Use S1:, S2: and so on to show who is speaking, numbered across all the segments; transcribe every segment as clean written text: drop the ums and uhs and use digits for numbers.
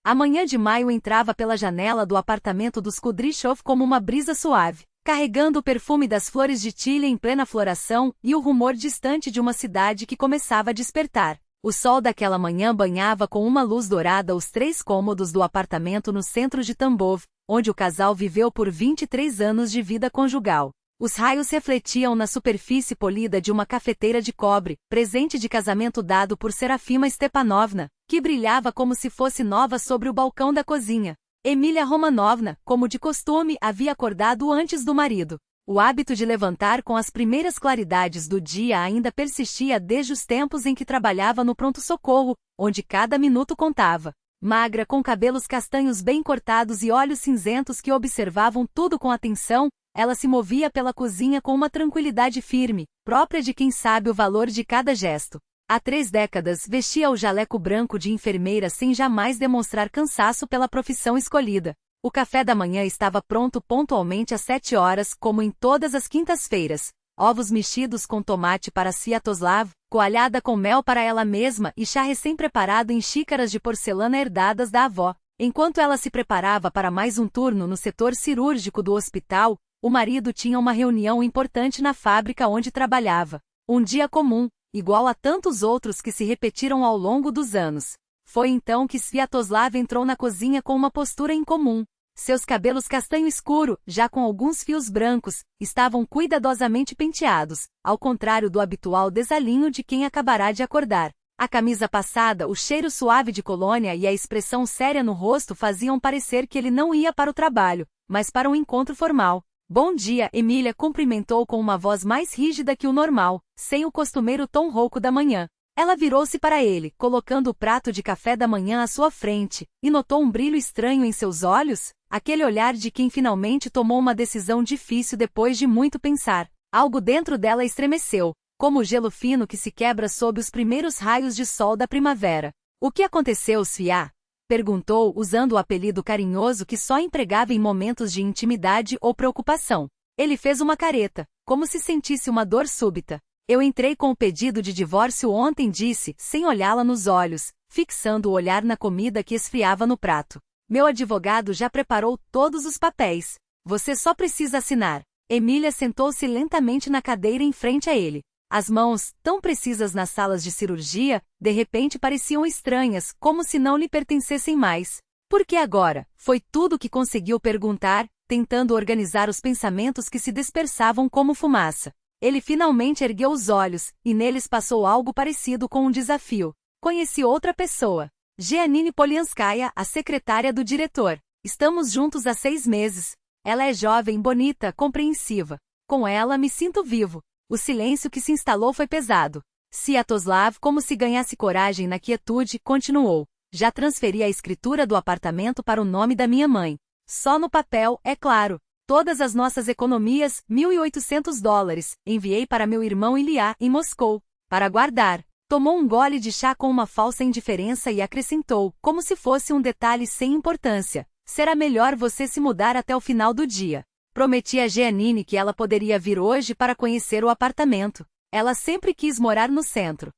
S1: A manhã de maio entrava pela janela do apartamento dos Kudryshov como uma brisa suave, carregando o perfume das flores de tilha em plena floração e o rumor distante de uma cidade que começava a despertar. O sol daquela manhã banhava com uma luz dourada os 3 cômodos do apartamento no centro de Tambov, onde o casal viveu por 23 anos de vida conjugal. Os raios refletiam na superfície polida de uma cafeteira de cobre, presente de casamento dado por Serafima Stepanovna, que brilhava como se fosse nova sobre o balcão da cozinha. Emília Romanovna, como de costume, havia acordado antes do marido. O hábito de levantar com as primeiras claridades do dia ainda persistia desde os tempos em que trabalhava no pronto-socorro, onde cada minuto contava. Magra, com cabelos castanhos bem cortados e olhos cinzentos que observavam tudo com atenção, ela se movia pela cozinha com uma tranquilidade firme, própria de quem sabe o valor de cada gesto. Há 3 décadas vestia o jaleco branco de enfermeira sem jamais demonstrar cansaço pela profissão escolhida. O café da manhã estava pronto pontualmente às 7 horas, como em todas as quintas-feiras. Ovos mexidos com tomate para Sviatoslav, coalhada com mel para ela mesma e chá recém-preparado em xícaras de porcelana herdadas da avó. Enquanto ela se preparava para mais um turno no setor cirúrgico do hospital, o marido tinha uma reunião importante na fábrica onde trabalhava. Um dia comum, igual a tantos outros que se repetiram ao longo dos anos. Foi então que Sviatoslav entrou na cozinha com uma postura incomum. Seus cabelos castanho escuro, já com alguns fios brancos, estavam cuidadosamente penteados, ao contrário do habitual desalinho de quem acabará de acordar. A camisa passada, o cheiro suave de colônia e a expressão séria no rosto faziam parecer que ele não ia para o trabalho, mas para um encontro formal. Bom dia, Emília cumprimentou com uma voz mais rígida que o normal, sem o costumeiro tom rouco da manhã. Ela virou-se para ele, colocando o prato de café da manhã à sua frente, e notou um brilho estranho em seus olhos, aquele olhar de quem finalmente tomou uma decisão difícil depois de muito pensar. Algo dentro dela estremeceu, como o gelo fino que se quebra sob os primeiros raios de sol da primavera. O que aconteceu, Svia? Perguntou, usando o apelido carinhoso que só empregava em momentos de intimidade ou preocupação. Ele fez uma careta, como se sentisse uma dor súbita. Eu entrei com o pedido de divórcio ontem, disse, sem olhá-la nos olhos, fixando o olhar na comida que esfriava no prato. Meu advogado já preparou todos os papéis. Você só precisa assinar. Emília sentou-se lentamente na cadeira em frente a ele. As mãos, tão precisas nas salas de cirurgia, de repente pareciam estranhas, como se não lhe pertencessem mais. Por que agora? Foi tudo o que conseguiu perguntar, tentando organizar os pensamentos que se dispersavam como fumaça. Ele finalmente ergueu os olhos, e neles passou algo parecido com um desafio. Conheci outra pessoa. Giannini Polianskaya, a secretária do diretor. Estamos juntos há 6 meses. Ela é jovem, bonita, compreensiva. Com ela me sinto vivo. O silêncio que se instalou foi pesado. Sviatoslav, como se ganhasse coragem na quietude, continuou. Já transferi a escritura do apartamento para o nome da minha mãe. Só no papel, é claro. Todas as nossas economias, $1.800, enviei para meu irmão Ilya, em Moscou, para guardar. Tomou um gole de chá com uma falsa indiferença e acrescentou, como se fosse um detalhe sem importância. Será melhor você se mudar até o final do dia. Prometi a Giannini que ela poderia vir hoje para conhecer o apartamento. Ela sempre quis morar no centro.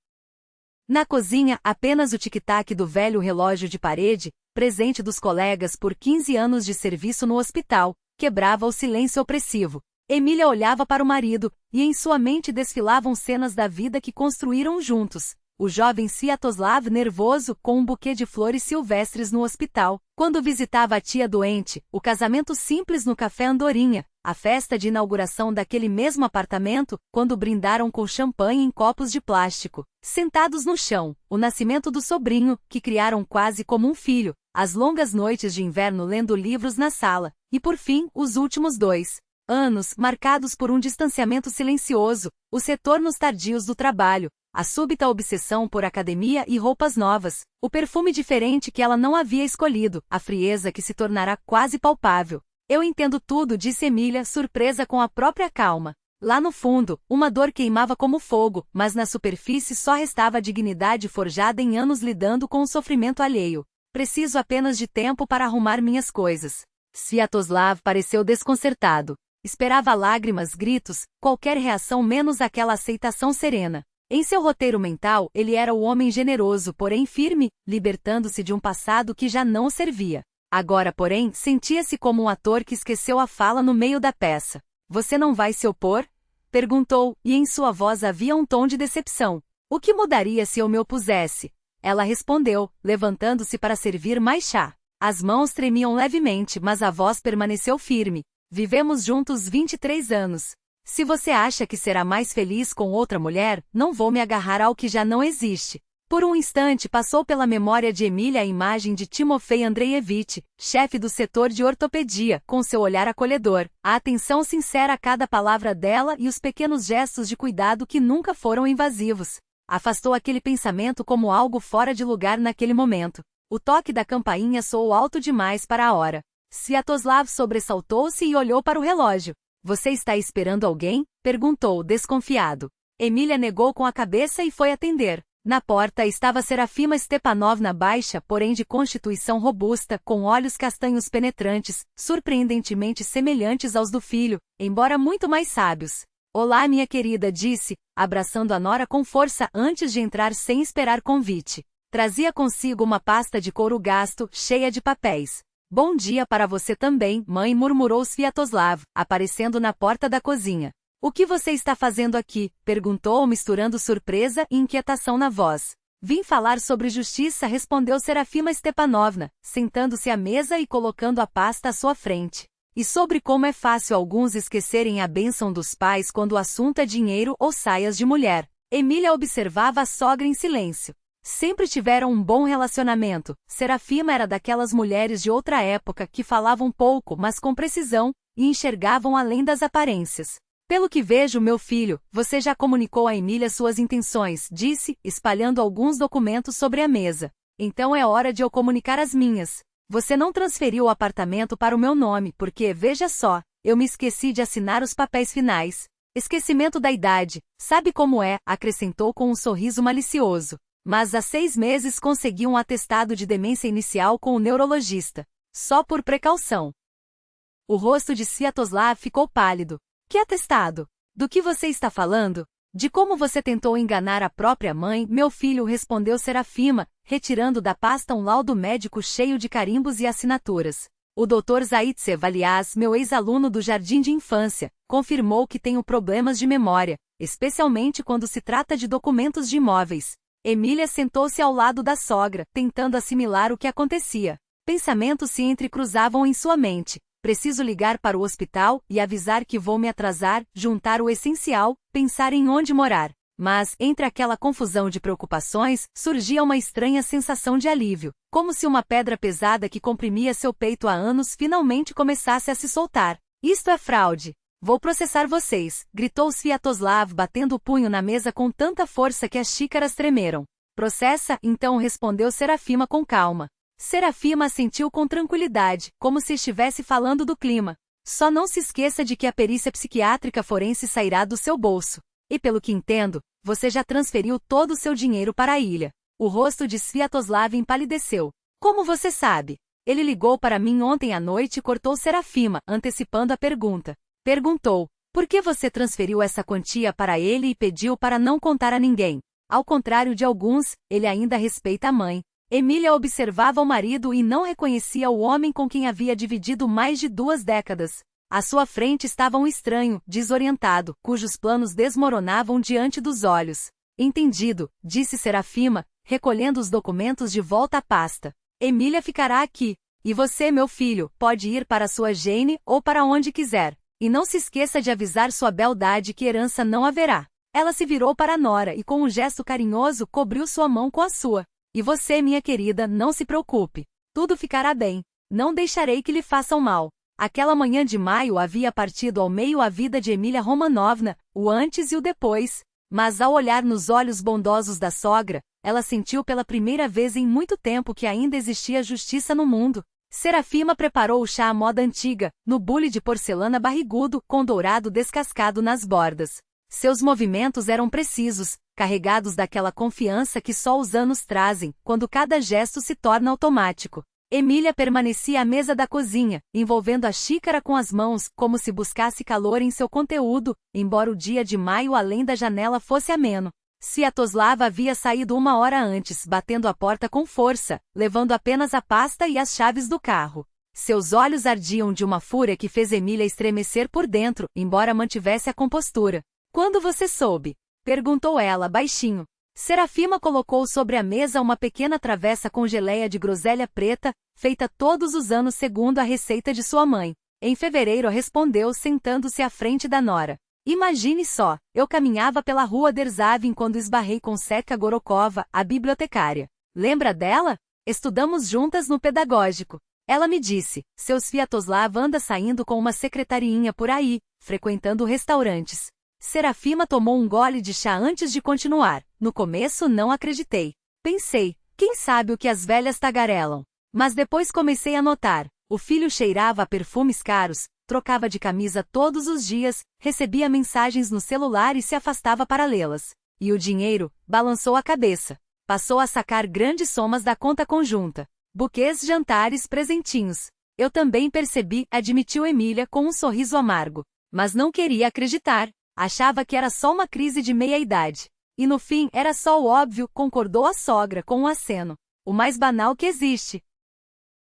S1: Na cozinha, apenas o tic-tac do velho relógio de parede, presente dos colegas por 15 anos de serviço no hospital, quebrava o silêncio opressivo. Emília olhava para o marido, e em sua mente desfilavam cenas da vida que construíram juntos. O jovem Sviatoslav nervoso, com um buquê de flores silvestres no hospital, quando visitava a tia doente, o casamento simples no café Andorinha, a festa de inauguração daquele mesmo apartamento, quando brindaram com champanhe em copos de plástico. Sentados no chão, o nascimento do sobrinho, que criaram quase como um filho, as longas noites de inverno lendo livros na sala, e por fim, os últimos 2 anos, marcados por um distanciamento silencioso, os retornos tardios do trabalho, a súbita obsessão por academia e roupas novas, o perfume diferente que ela não havia escolhido, a frieza que se tornará quase palpável. Eu entendo tudo, disse Emília, surpresa com a própria calma. Lá no fundo, uma dor queimava como fogo, mas na superfície só restava a dignidade forjada em anos lidando com o sofrimento alheio. Preciso apenas de tempo para arrumar minhas coisas. Sviatoslav pareceu desconcertado. Esperava lágrimas, gritos, qualquer reação menos aquela aceitação serena. Em seu roteiro mental, ele era o homem generoso, porém firme, libertando-se de um passado que já não o servia. Agora, porém, sentia-se como um ator que esqueceu a fala no meio da peça. Você não vai se opor? Perguntou, e em sua voz havia um tom de decepção. O que mudaria se eu me opusesse? Ela respondeu, levantando-se para servir mais chá. As mãos tremiam levemente, mas a voz permaneceu firme. Vivemos juntos 23 anos. Se você acha que será mais feliz com outra mulher, não vou me agarrar ao que já não existe. Por um instante passou pela memória de Emília a imagem de Timofei Andreevich, chefe do setor de ortopedia, com seu olhar acolhedor, a atenção sincera a cada palavra dela e os pequenos gestos de cuidado que nunca foram invasivos. Afastou aquele pensamento como algo fora de lugar naquele momento. O toque da campainha soou alto demais para a hora. Sviatoslav sobressaltou-se e olhou para o relógio. Você está esperando alguém? Perguntou, desconfiado. Emília negou com a cabeça e foi atender. Na porta estava Serafima Stepanovna baixa, porém de constituição robusta, com olhos castanhos penetrantes, surpreendentemente semelhantes aos do filho, embora muito mais sábios. Olá, minha querida, disse, abraçando a nora com força antes de entrar sem esperar convite. Trazia consigo uma pasta de couro gasto, cheia de papéis. Bom dia para você também, mãe, murmurou Sviatoslav, aparecendo na porta da cozinha. O que você está fazendo aqui? Perguntou, misturando surpresa e inquietação na voz. Vim falar sobre justiça, respondeu Serafima Stepanovna, sentando-se à mesa e colocando a pasta à sua frente. E sobre como é fácil alguns esquecerem a bênção dos pais quando o assunto é dinheiro ou saias de mulher. Emília observava a sogra em silêncio. Sempre tiveram um bom relacionamento. Serafima era daquelas mulheres de outra época que falavam pouco, mas com precisão, e enxergavam além das aparências. Pelo que vejo, meu filho, você já comunicou a Emília suas intenções, disse, espalhando alguns documentos sobre a mesa. Então é hora de eu comunicar as minhas. Você não transferiu o apartamento para o meu nome, porque, veja só, eu me esqueci de assinar os papéis finais. Esquecimento da idade, sabe como é, acrescentou com um sorriso malicioso. Mas há 6 meses consegui um atestado de demência inicial com o neurologista. Só por precaução. O rosto de Sviatoslav ficou pálido. Que atestado? Do que você está falando? De como você tentou enganar a própria mãe, meu filho, respondeu Serafima, retirando da pasta um laudo médico cheio de carimbos e assinaturas. O Dr. Zaitsev, aliás, meu ex-aluno do jardim de infância, confirmou que tenho problemas de memória, especialmente quando se trata de documentos de imóveis. Emília sentou-se ao lado da sogra, tentando assimilar o que acontecia. Pensamentos se entrecruzavam em sua mente. Preciso ligar para o hospital e avisar que vou me atrasar, juntar o essencial, pensar em onde morar. Mas, entre aquela confusão de preocupações, surgia uma estranha sensação de alívio, como se uma pedra pesada que comprimia seu peito há anos finalmente começasse a se soltar. Isto é fraude. Vou processar vocês, gritou Sviatoslav batendo o punho na mesa com tanta força que as xícaras tremeram. Processa, então, respondeu Serafima com calma. Serafima assentiu com tranquilidade, como se estivesse falando do clima. Só não se esqueça de que a perícia psiquiátrica forense sairá do seu bolso. E pelo que entendo, você já transferiu todo o seu dinheiro para a ilha. O rosto de Sviatoslav empalideceu. Como você sabe? Ele ligou para mim ontem à noite e cortou Serafima, antecipando a pergunta. Perguntou, por que você transferiu essa quantia para ele e pediu para não contar a ninguém? Ao contrário de alguns, ele ainda respeita a mãe. Emília observava o marido e não reconhecia o homem com quem havia dividido mais de 2 décadas. À sua frente estava um estranho, desorientado, cujos planos desmoronavam diante dos olhos. Entendido, disse Serafima, recolhendo os documentos de volta à pasta. Emília ficará aqui. E você, meu filho, pode ir para sua Jane ou para onde quiser. E não se esqueça de avisar sua beldade que herança não haverá. Ela se virou para a nora e com um gesto carinhoso cobriu sua mão com a sua. E você, minha querida, não se preocupe. Tudo ficará bem. Não deixarei que lhe façam mal. Aquela manhã de maio havia partido ao meio a vida de Emília Romanovna, o antes e o depois. Mas ao olhar nos olhos bondosos da sogra, ela sentiu pela primeira vez em muito tempo que ainda existia justiça no mundo. Serafima preparou o chá à moda antiga, no bule de porcelana barrigudo, com dourado descascado nas bordas. Seus movimentos eram precisos, carregados daquela confiança que só os anos trazem, quando cada gesto se torna automático. Emília permanecia à mesa da cozinha, envolvendo a xícara com as mãos, como se buscasse calor em seu conteúdo, embora o dia de maio além da janela fosse ameno. Sviatoslav havia saído 1 hora antes, batendo a porta com força, levando apenas a pasta e as chaves do carro. Seus olhos ardiam de uma fúria que fez Emília estremecer por dentro, embora mantivesse a compostura. Quando você soube? Perguntou ela, baixinho. Serafima colocou sobre a mesa uma pequena travessa com geleia de groselha preta, feita todos os anos segundo a receita de sua mãe. Em fevereiro respondeu, sentando-se à frente da nora. Imagine só, eu caminhava pela rua Derzhavin quando esbarrei com Setka Gorokova, a bibliotecária. Lembra dela? Estudamos juntas no pedagógico. Ela me disse, seu Sviatoslav anda saindo com uma secretariinha por aí, frequentando restaurantes. Serafima tomou um gole de chá antes de continuar. No começo não acreditei. Pensei, quem sabe o que as velhas tagarelam. Mas depois comecei a notar. O filho cheirava a perfumes caros, trocava de camisa todos os dias, recebia mensagens no celular e se afastava para lê-las. E o dinheiro? Balançou a cabeça. Passou a sacar grandes somas da conta conjunta. Buquês, jantares, presentinhos. Eu também percebi, admitiu Emília com um sorriso amargo. Mas não queria acreditar. Achava que era só uma crise de meia-idade. E no fim, era só o óbvio, concordou a sogra com um aceno. O mais banal que existe.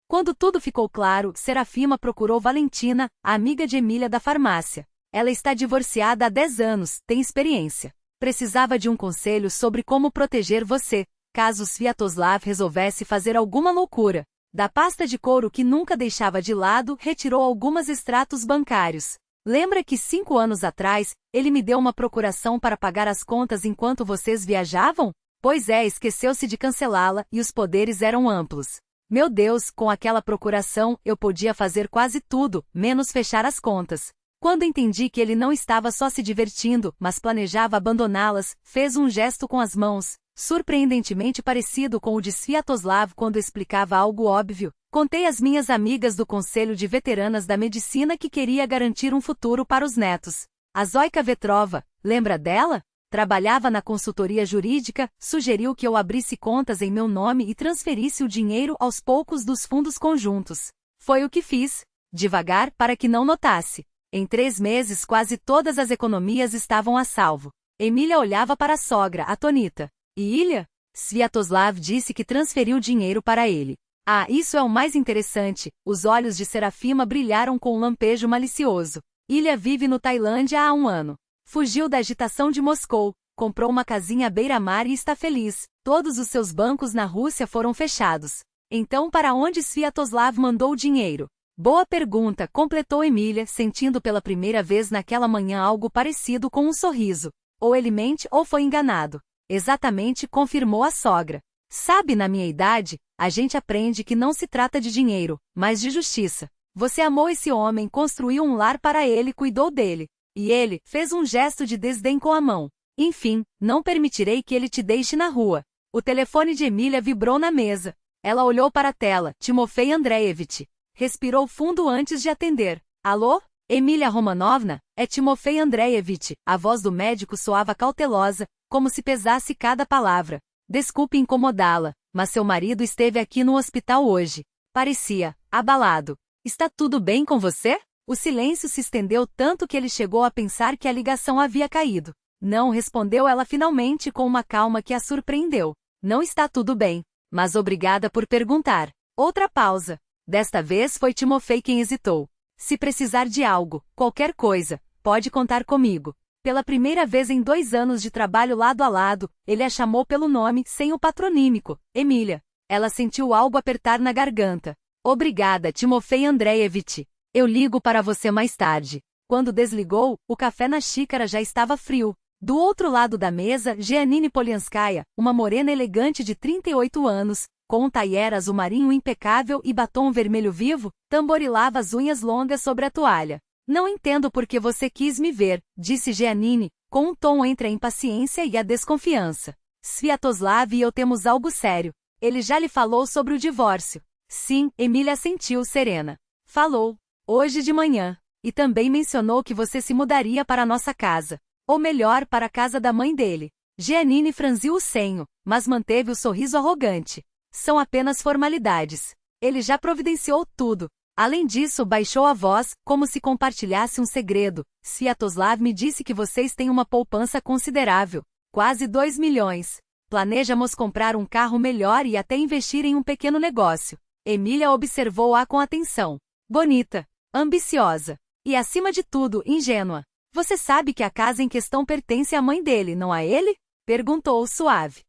S1: Quando tudo ficou claro, Serafima procurou Valentina, a amiga de Emília da farmácia. Ela está divorciada há 10 anos, tem experiência. Precisava de um conselho sobre como proteger você, caso Sviatoslav resolvesse fazer alguma loucura. Da pasta de couro que nunca deixava de lado, retirou alguns extratos bancários. Lembra que 5 anos atrás, ele me deu uma procuração para pagar as contas enquanto vocês viajavam? Pois é, esqueceu-se de cancelá-la, e os poderes eram amplos. Meu Deus, com aquela procuração, eu podia fazer quase tudo, menos fechar as contas. Quando entendi que ele não estava só se divertindo, mas planejava abandoná-las, fez um gesto com as mãos, surpreendentemente parecido com o de Sviatoslav quando explicava algo óbvio. Contei às minhas amigas do Conselho de Veteranas da Medicina que queria garantir um futuro para os netos. A Zoika Vetrova, lembra dela? Trabalhava na consultoria jurídica, sugeriu que eu abrisse contas em meu nome e transferisse o dinheiro aos poucos dos fundos conjuntos. Foi o que fiz, devagar, para que não notasse. Em 3 meses quase todas as economias estavam a salvo. Emília olhava para a sogra, atônita. E Ilha? Sviatoslav disse que transferiu dinheiro para ele. Ah, isso é o mais interessante. Os olhos de Serafima brilharam com um lampejo malicioso. Ilha vive no Tailândia há 1 ano. Fugiu da agitação de Moscou, comprou uma casinha à beira-mar e está feliz. Todos os seus bancos na Rússia foram fechados. Então para onde Sviatoslav mandou o dinheiro? Boa pergunta, completou Emília, sentindo pela primeira vez naquela manhã algo parecido com um sorriso. Ou ele mente ou foi enganado. Exatamente, confirmou a sogra. Sabe, na minha idade, a gente aprende que não se trata de dinheiro, mas de justiça. Você amou esse homem, construiu um lar para ele e cuidou dele. E ele fez um gesto de desdém com a mão. Enfim, não permitirei que ele te deixe na rua. O telefone de Emília vibrou na mesa. Ela olhou para a tela. Timofei Andreevich. Respirou fundo antes de atender. Alô? Emília Romanovna? É Timofei Andreevich. A voz do médico soava cautelosa, como se pesasse cada palavra. Desculpe incomodá-la, mas seu marido esteve aqui no hospital hoje. Parecia abalado. Está tudo bem com você? O silêncio se estendeu tanto que ele chegou a pensar que a ligação havia caído. Não, respondeu ela finalmente com uma calma que a surpreendeu. Não está tudo bem, mas obrigada por perguntar. Outra pausa. Desta vez foi Timofei quem hesitou. Se precisar de algo, qualquer coisa, pode contar comigo. Pela primeira vez em 2 anos de trabalho lado a lado, ele a chamou pelo nome, sem o patronímico, Emília. Ela sentiu algo apertar na garganta. Obrigada, Timofei Andreevich. Eu ligo para você mais tarde. Quando desligou, o café na xícara já estava frio. Do outro lado da mesa, Giannini Polianskaya, uma morena elegante de 38 anos, com um taier azul marinho impecável e batom vermelho vivo, tamborilava as unhas longas sobre a toalha. Não entendo por que você quis me ver, disse Giannini, com um tom entre a impaciência e a desconfiança. Sviatoslav e eu temos algo sério. Ele já lhe falou sobre o divórcio. Sim, Emília assentiu serena. Falou. Hoje de manhã. E também mencionou que você se mudaria para a nossa casa. Ou melhor, para a casa da mãe dele. Giannini franziu o senho, mas manteve o sorriso arrogante. São apenas formalidades. Ele já providenciou tudo. Além disso, baixou a voz, como se compartilhasse um segredo. Sviatoslav me disse que vocês têm uma poupança considerável. Quase 2 milhões. Planejamos comprar um carro melhor e até investir em um pequeno negócio. Emília observou-a com atenção. Bonita, ambiciosa e, acima de tudo, ingênua. Você sabe que a casa em questão pertence à mãe dele, não a ele? Perguntou suave.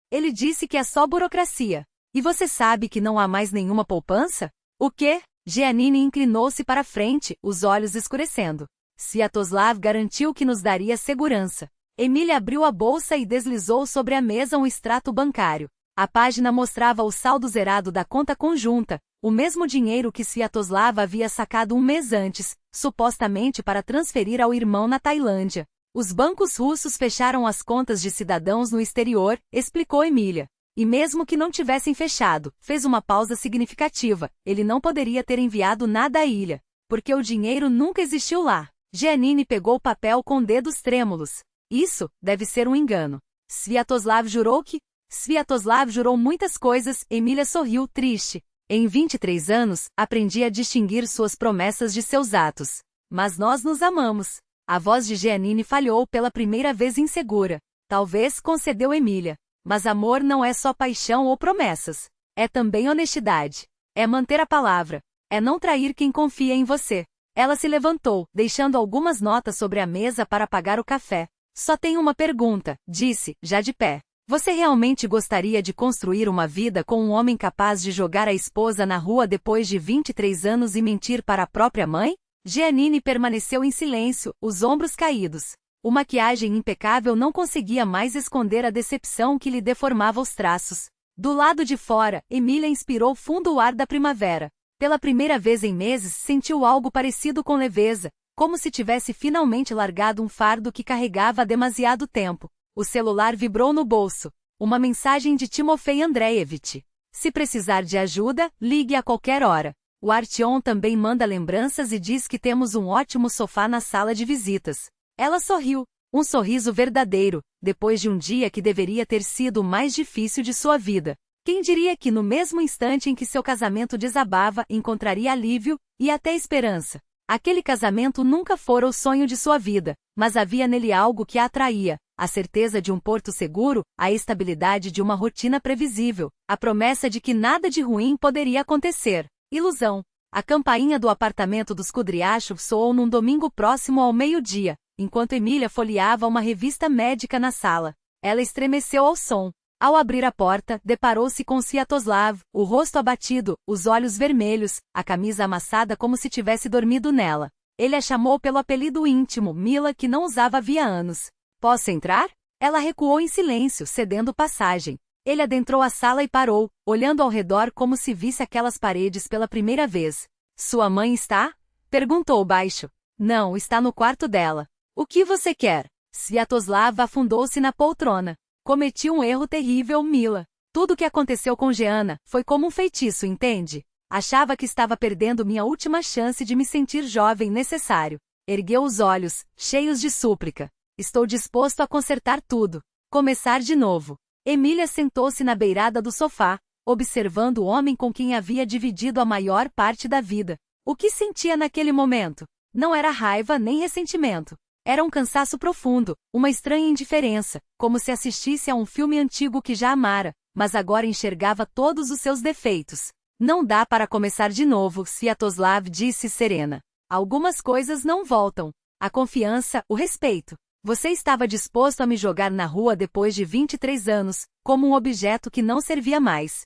S1: Ele disse que é só burocracia. E você sabe que não há mais nenhuma poupança? O quê? Giannini inclinou-se para frente, os olhos escurecendo. Sviatoslav garantiu que nos daria segurança. Emília abriu a bolsa e deslizou sobre a mesa um extrato bancário. A página mostrava o saldo zerado da conta conjunta, o mesmo dinheiro que Sviatoslav havia sacado um mês antes, supostamente para transferir ao irmão na Tailândia. Os bancos russos fecharam as contas de cidadãos no exterior, explicou Emília. E mesmo que não tivessem fechado, fez uma pausa significativa, ele não poderia ter enviado nada à ilha, porque o dinheiro nunca existiu lá. Giannini pegou o papel com dedos trêmulos. Isso deve ser um engano. Sviatoslav jurou que... Sviatoslav jurou muitas coisas, Emília sorriu, triste. Em 23 anos, aprendi a distinguir suas promessas de seus atos. Mas nós nos amamos. A voz de Giannini falhou pela primeira vez insegura. Talvez, concedeu Emília. Mas amor não é só paixão ou promessas. É também honestidade. É manter a palavra. É não trair quem confia em você. Ela se levantou, deixando algumas notas sobre a mesa para pagar o café. Só tenho uma pergunta, disse, já de pé. Você realmente gostaria de construir uma vida com um homem capaz de jogar a esposa na rua depois de 23 anos e mentir para a própria mãe? Giannini permaneceu em silêncio, os ombros caídos. A maquiagem impecável não conseguia mais esconder a decepção que lhe deformava os traços. Do lado de fora, Emília inspirou fundo o ar da primavera. Pela primeira vez em meses sentiu algo parecido com leveza, como se tivesse finalmente largado um fardo que carregava há demasiado tempo. O celular vibrou no bolso. Uma mensagem de Timofei Andreevich. Se precisar de ajuda, ligue a qualquer hora. O Artyom também manda lembranças e diz que temos um ótimo sofá na sala de visitas. Ela sorriu, um sorriso verdadeiro, depois de um dia que deveria ter sido o mais difícil de sua vida. Quem diria que no mesmo instante em que seu casamento desabava, encontraria alívio e até esperança? Aquele casamento nunca fora o sonho de sua vida, mas havia nele algo que a atraía, a certeza de um porto seguro, a estabilidade de uma rotina previsível, a promessa de que nada de ruim poderia acontecer. Ilusão. A campainha do apartamento dos Kudryashov soou num domingo próximo ao meio-dia, enquanto Emília folheava uma revista médica na sala. Ela estremeceu ao som. Ao abrir a porta, deparou-se com Sviatoslav, o rosto abatido, os olhos vermelhos, a camisa amassada como se tivesse dormido nela. Ele a chamou pelo apelido íntimo, Mila, que não usava havia anos. Posso entrar? Ela recuou em silêncio, cedendo passagem. Ele adentrou a sala e parou, olhando ao redor como se visse aquelas paredes pela primeira vez. Sua mãe está? Perguntou baixo. Não, está no quarto dela. O que você quer? Sviatoslav afundou-se na poltrona. Cometi um erro terrível, Mila. Tudo o que aconteceu com Jeana foi como um feitiço, entende? Achava que estava perdendo minha última chance de me sentir jovem necessário. Ergueu os olhos, cheios de súplica. Estou disposto a consertar tudo. Começar de novo. Emília sentou-se na beirada do sofá, observando o homem com quem havia dividido a maior parte da vida. O que sentia naquele momento? Não era raiva nem ressentimento. Era um cansaço profundo, uma estranha indiferença, como se assistisse a um filme antigo que já amara, mas agora enxergava todos os seus defeitos. Não dá para começar de novo, Sviatoslav disse serena. Algumas coisas não voltam. A confiança, o respeito. Você estava disposto a me jogar na rua depois de 23 anos, como um objeto que não servia mais.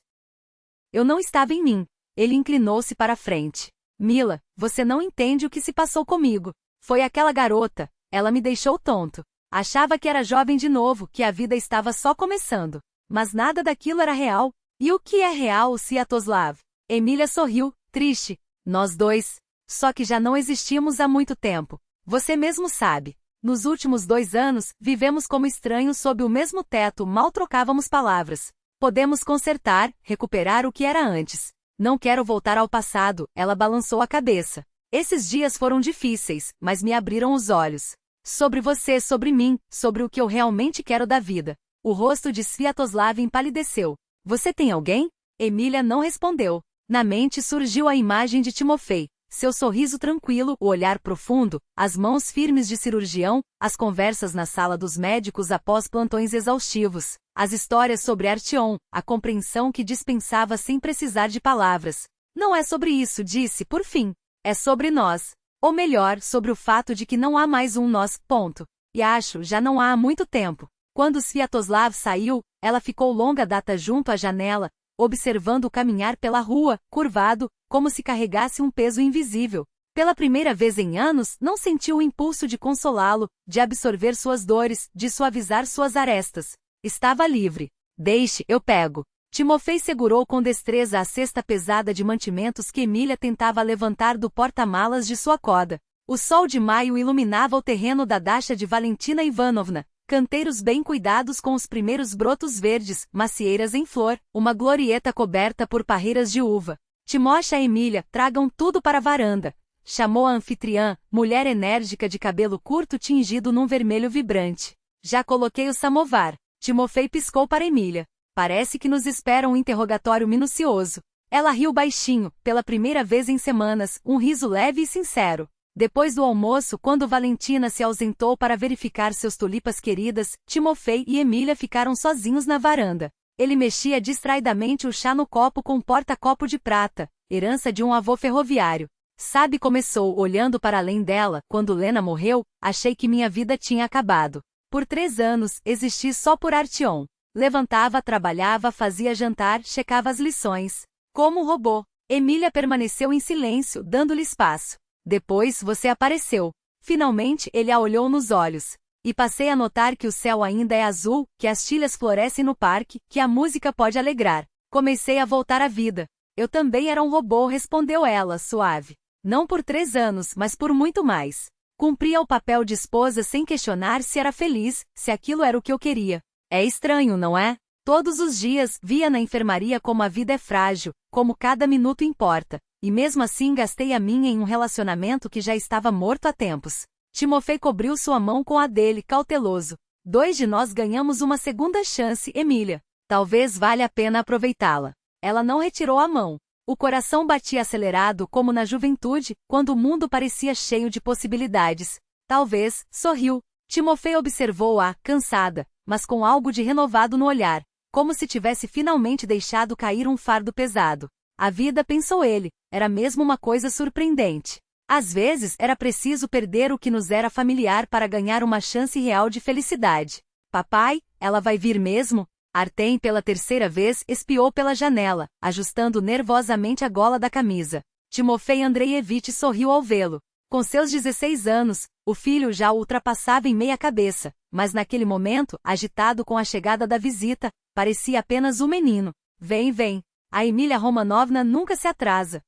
S1: Eu não estava em mim. Ele inclinou-se para a frente. Mila, você não entende o que se passou comigo. Foi aquela garota. Ela me deixou tonto. Achava que era jovem de novo, que a vida estava só começando. Mas nada daquilo era real. E o que é real, Sviatoslav? Emília sorriu, triste. Nós dois. Só que já não existimos há muito tempo. Você mesmo sabe. Nos últimos 2 anos, vivemos como estranhos sob o mesmo teto, mal trocávamos palavras. Podemos consertar, recuperar o que era antes. Não quero voltar ao passado, ela balançou a cabeça. Esses dias foram difíceis, mas me abriram os olhos. Sobre você, sobre mim, sobre o que eu realmente quero da vida. O rosto de Sviatoslav empalideceu. Você tem alguém? Emília não respondeu. Na mente surgiu a imagem de Timofei. Seu sorriso tranquilo, o olhar profundo, as mãos firmes de cirurgião, as conversas na sala dos médicos após plantões exaustivos, as histórias sobre Artyom, a compreensão que dispensava sem precisar de palavras. Não é sobre isso, disse, por fim. É sobre nós. Ou melhor, sobre o fato de que não há mais um nós, ponto. E acho, já não há muito tempo. Quando Sviatoslav saiu, ela ficou longa data junto à janela, observando-o caminhar pela rua, curvado, como se carregasse um peso invisível. Pela primeira vez em anos, não sentiu o impulso de consolá-lo, de absorver suas dores, de suavizar suas arestas. Estava livre. Deixe, eu pego. Timofei segurou com destreza a cesta pesada de mantimentos que Emília tentava levantar do porta-malas de sua coda. O sol de maio iluminava o terreno da dacha de Valentina Ivanovna. Canteiros bem cuidados com os primeiros brotos verdes, macieiras em flor, uma glorieta coberta por parreiras de uva. Timócha e Emília, tragam tudo para a varanda. Chamou a anfitriã, mulher enérgica de cabelo curto tingido num vermelho vibrante. Já coloquei o samovar. Timofei piscou para Emília. Parece que nos espera um interrogatório minucioso. Ela riu baixinho, pela primeira vez em semanas, um riso leve e sincero. Depois do almoço, quando Valentina se ausentou para verificar seus tulipas queridas, Timofei e Emília ficaram sozinhos na varanda. Ele mexia distraidamente o chá no copo com porta-copo de prata, herança de um avô ferroviário. Sabe, começou, olhando para além dela, quando Lena morreu, achei que minha vida tinha acabado. Por 3 anos, existi só por Artyom. Levantava, trabalhava, fazia jantar, checava as lições. Como um robô. Emília permaneceu em silêncio, dando-lhe espaço. Depois você apareceu. Finalmente ele a olhou nos olhos. E passei a notar que o céu ainda é azul, que as tilhas florescem no parque, que a música pode alegrar. Comecei a voltar à vida. Eu também era um robô, respondeu ela, suave. Não por 3 anos, mas por muito mais. Cumpria o papel de esposa sem questionar se era feliz, se aquilo era o que eu queria. É estranho, não é? Todos os dias, via na enfermaria como a vida é frágil, como cada minuto importa. E mesmo assim gastei a minha em um relacionamento que já estava morto há tempos. Timofei cobriu sua mão com a dele, cauteloso. 2 de nós ganhamos uma segunda chance, Emília. Talvez valha a pena aproveitá-la. Ela não retirou a mão. O coração batia acelerado como na juventude, quando o mundo parecia cheio de possibilidades. Talvez, sorriu. Timofei observou-a, cansada, mas com algo de renovado no olhar, como se tivesse finalmente deixado cair um fardo pesado. A vida, pensou ele, era mesmo uma coisa surpreendente. Às vezes era preciso perder o que nos era familiar para ganhar uma chance real de felicidade. Papai, ela vai vir mesmo? Artem pela 3ª vez espiou pela janela, ajustando nervosamente a gola da camisa. Timofei Andreievich sorriu ao vê-lo. Com seus 16 anos, o filho já o ultrapassava em meia cabeça, mas naquele momento, agitado com a chegada da visita, parecia apenas um menino. Vem, vem. A Emília Romanovna nunca se atrasa.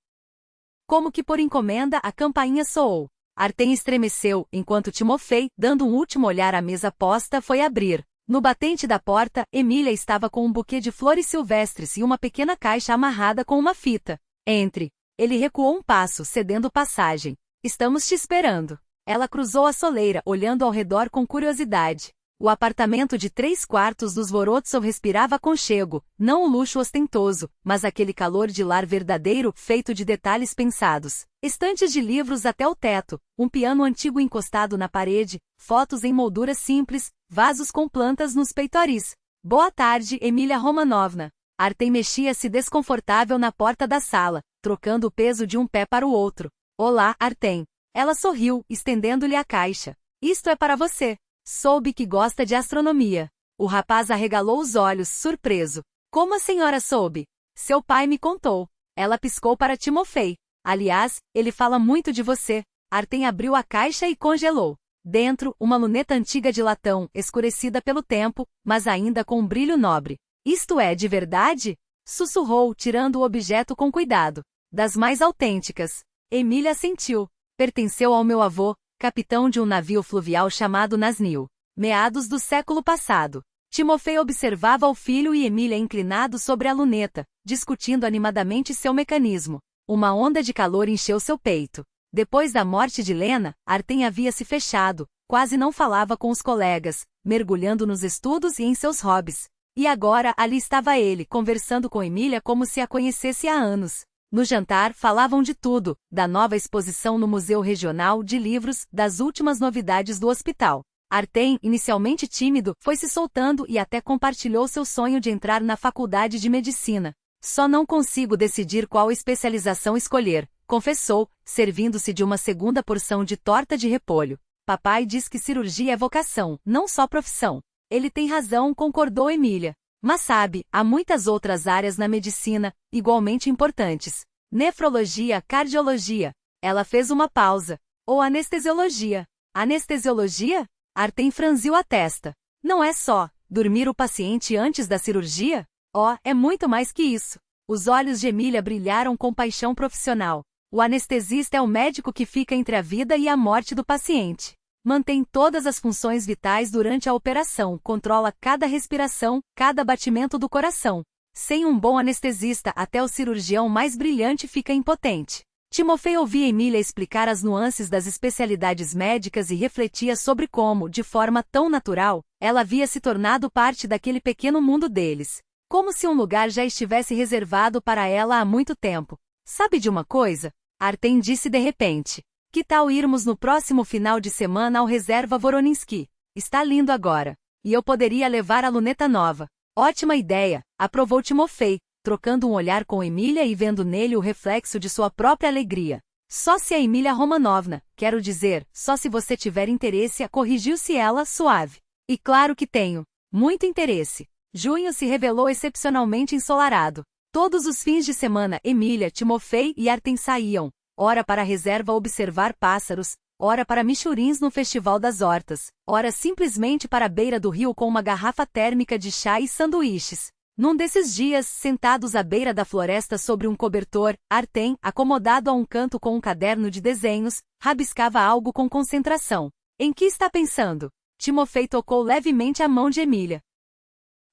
S1: Como que por encomenda, a campainha soou. Artem estremeceu, enquanto Timofei, dando um último olhar à mesa posta, foi abrir. No batente da porta, Emília estava com um buquê de flores silvestres e uma pequena caixa amarrada com uma fita. Entre. Ele recuou um passo, cedendo passagem. Estamos te esperando. Ela cruzou a soleira, olhando ao redor com curiosidade. O apartamento de 3 quartos dos Vorotsov respirava aconchego, não o luxo ostentoso, mas aquele calor de lar verdadeiro, feito de detalhes pensados. Estantes de livros até o teto, um piano antigo encostado na parede, fotos em molduras simples, vasos com plantas nos peitoris. Boa tarde, Emília Romanovna. Artem mexia-se desconfortável na porta da sala, trocando o peso de um pé para o outro. Olá, Artem. Ela sorriu, estendendo-lhe a caixa. Isto é para você. Soube que gosta de astronomia. O rapaz arregalou os olhos, surpreso. Como a senhora soube? Seu pai me contou. Ela piscou para Timofei. Aliás, ele fala muito de você. Artem abriu a caixa e congelou. Dentro, uma luneta antiga de latão, escurecida pelo tempo, mas ainda com um brilho nobre. Isto é de verdade? Sussurrou, tirando o objeto com cuidado. Das mais autênticas. Emília assentiu. Pertenceu ao meu avô, capitão de um navio fluvial chamado Nasnil. Meados do século passado. Timofei observava o filho e Emília inclinados sobre a luneta, discutindo animadamente seu mecanismo. Uma onda de calor encheu seu peito. Depois da morte de Lena, Artem havia se fechado, quase não falava com os colegas, mergulhando nos estudos e em seus hobbies. E agora ali estava ele, conversando com Emília como se a conhecesse há anos. No jantar, falavam de tudo, da nova exposição no Museu Regional de Livros, das últimas novidades do hospital. Artem, inicialmente tímido, foi se soltando e até compartilhou seu sonho de entrar na faculdade de medicina. Só não consigo decidir qual especialização escolher, confessou, servindo-se de uma segunda porção de torta de repolho. Papai diz que cirurgia é vocação, não só profissão. Ele tem razão, concordou Emília. Mas sabe, há muitas outras áreas na medicina, igualmente importantes. Nefrologia, cardiologia. Ela fez uma pausa. Ou anestesiologia. Anestesiologia? Artem franziu a testa. Não é só dormir o paciente antes da cirurgia? Oh, é muito mais que isso. Os olhos de Emília brilharam com paixão profissional. O anestesista é o médico que fica entre a vida e a morte do paciente. Mantém todas as funções vitais durante a operação, controla cada respiração, cada batimento do coração. Sem um bom anestesista, até o cirurgião mais brilhante fica impotente. Timofei ouvia Emília explicar as nuances das especialidades médicas e refletia sobre como, de forma tão natural, ela havia se tornado parte daquele pequeno mundo deles. Como se um lugar já estivesse reservado para ela há muito tempo. Sabe de uma coisa? Artem disse de repente. Que tal irmos no próximo final de semana ao Reserva Voroninski? Está lindo agora. E eu poderia levar a luneta nova. Ótima ideia, aprovou Timofei, trocando um olhar com Emília e vendo nele o reflexo de sua própria alegria. Só se a Emília Romanovna, quero dizer, só se você tiver interesse, corrigiu-se ela, suave. E claro que tenho. Muito interesse. Junho se revelou excepcionalmente ensolarado. Todos os fins de semana, Emília, Timofei e Artem saíam. Ora para a reserva observar pássaros, ora para Michurins no Festival das Hortas, ora simplesmente para a beira do rio com uma garrafa térmica de chá e sanduíches. Num desses dias, sentados à beira da floresta sobre um cobertor, Artem, acomodado a um canto com um caderno de desenhos, rabiscava algo com concentração. Em que está pensando? Timofei tocou levemente a mão de Emília.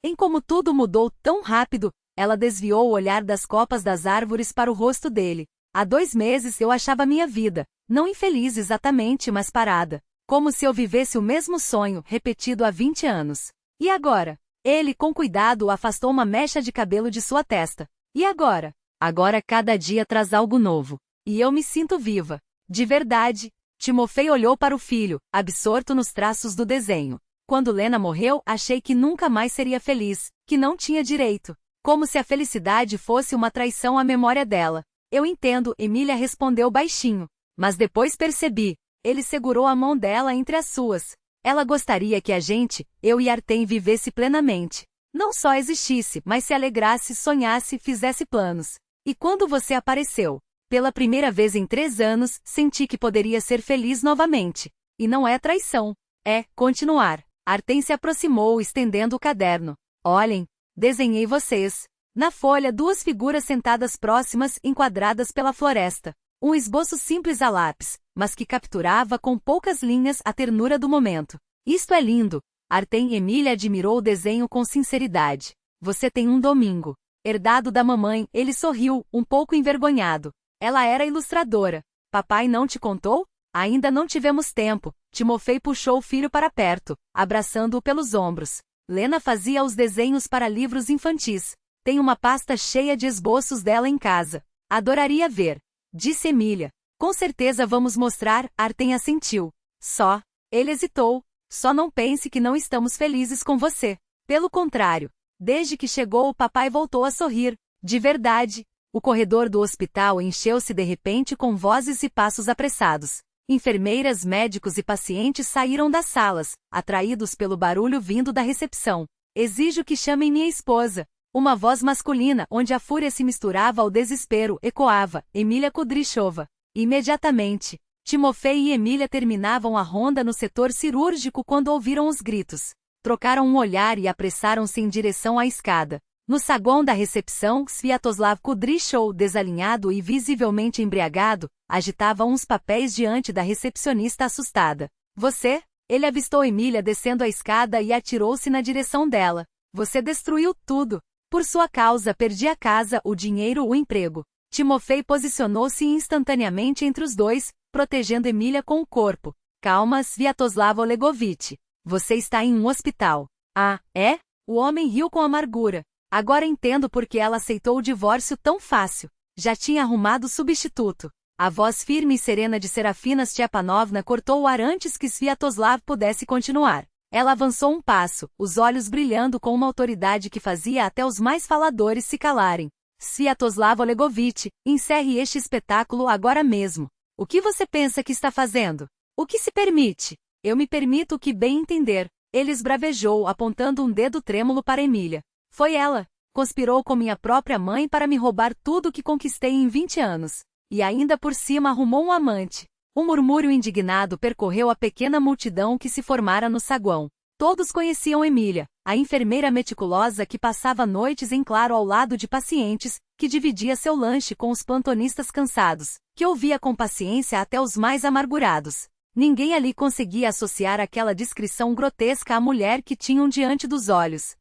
S1: Em como tudo mudou tão rápido, ela desviou o olhar das copas das árvores para o rosto dele. Há 2 meses eu achava minha vida, não infeliz exatamente, mas parada. Como se eu vivesse o mesmo sonho, repetido há 20 anos. E agora? Ele, com cuidado, afastou uma mecha de cabelo de sua testa. E agora? Agora cada dia traz algo novo. E eu me sinto viva. De verdade. Timofei olhou para o filho, absorto nos traços do desenho. Quando Lena morreu, achei que nunca mais seria feliz, que não tinha direito. Como se a felicidade fosse uma traição à memória dela. Eu entendo, Emília respondeu baixinho. Mas depois percebi. Ele segurou a mão dela entre as suas. Ela gostaria que a gente, eu e Artem, vivesse plenamente. Não só existisse, mas se alegrasse, sonhasse, fizesse planos. E quando você apareceu? Pela primeira vez em 3 anos, senti que poderia ser feliz novamente. E não é traição. É continuar. Artem se aproximou, estendendo o caderno. Olhem, desenhei vocês. Na folha, 2 figuras sentadas próximas, enquadradas pela floresta. Um esboço simples a lápis, mas que capturava com poucas linhas a ternura do momento. Isto é lindo. Artem e Emília admirou o desenho com sinceridade. Você tem um domingo. Herdado da mamãe, ele sorriu, um pouco envergonhado. Ela era ilustradora. Papai não te contou? Ainda não tivemos tempo. Timofei puxou o filho para perto, abraçando-o pelos ombros. Lena fazia os desenhos para livros infantis. Tem uma pasta cheia de esboços dela em casa. Adoraria ver. Disse Emília. Com certeza vamos mostrar, Artem assentiu. Só. Ele hesitou. Só não pense que não estamos felizes com você. Pelo contrário. Desde que chegou, o papai voltou a sorrir. De verdade. O corredor do hospital encheu-se de repente com vozes e passos apressados. Enfermeiras, médicos e pacientes saíram das salas, atraídos pelo barulho vindo da recepção. Exijo que chamem minha esposa. Uma voz masculina, onde a fúria se misturava ao desespero, ecoava, Emília Kudryshova. Imediatamente, Timofei e Emília terminavam a ronda no setor cirúrgico quando ouviram os gritos. Trocaram um olhar e apressaram-se em direção à escada. No saguão da recepção, Sviatoslav Kudryshov, desalinhado e visivelmente embriagado, agitava uns papéis diante da recepcionista assustada. Você? Ele avistou Emília descendo a escada e atirou-se na direção dela. Você destruiu tudo. Por sua causa perdi a casa, o dinheiro, o emprego. Timofei posicionou-se instantaneamente entre os dois, protegendo Emília com o corpo. Calma, Sviatoslav Olegovich. Você está em um hospital. Ah, é? O homem riu com amargura. Agora entendo por que ela aceitou o divórcio tão fácil. Já tinha arrumado substituto. A voz firme e serena de Serafina Stepanovna cortou o ar antes que Sviatoslav pudesse continuar. Ela avançou um passo, os olhos brilhando com uma autoridade que fazia até os mais faladores se calarem. Sviatoslav Olegovich, encerre este espetáculo agora mesmo. O que você pensa que está fazendo? O que se permite? Eu me permito o que bem entender. Ele esbravejou, apontando um dedo trêmulo para Emília. Foi ela. Conspirou com minha própria mãe para me roubar tudo o que conquistei em 20 anos. E ainda por cima arrumou um amante. Um murmúrio indignado percorreu a pequena multidão que se formara no saguão. Todos conheciam Emília, a enfermeira meticulosa que passava noites em claro ao lado de pacientes, que dividia seu lanche com os plantonistas cansados, que ouvia com paciência até os mais amargurados. Ninguém ali conseguia associar aquela descrição grotesca à mulher que tinham diante dos olhos.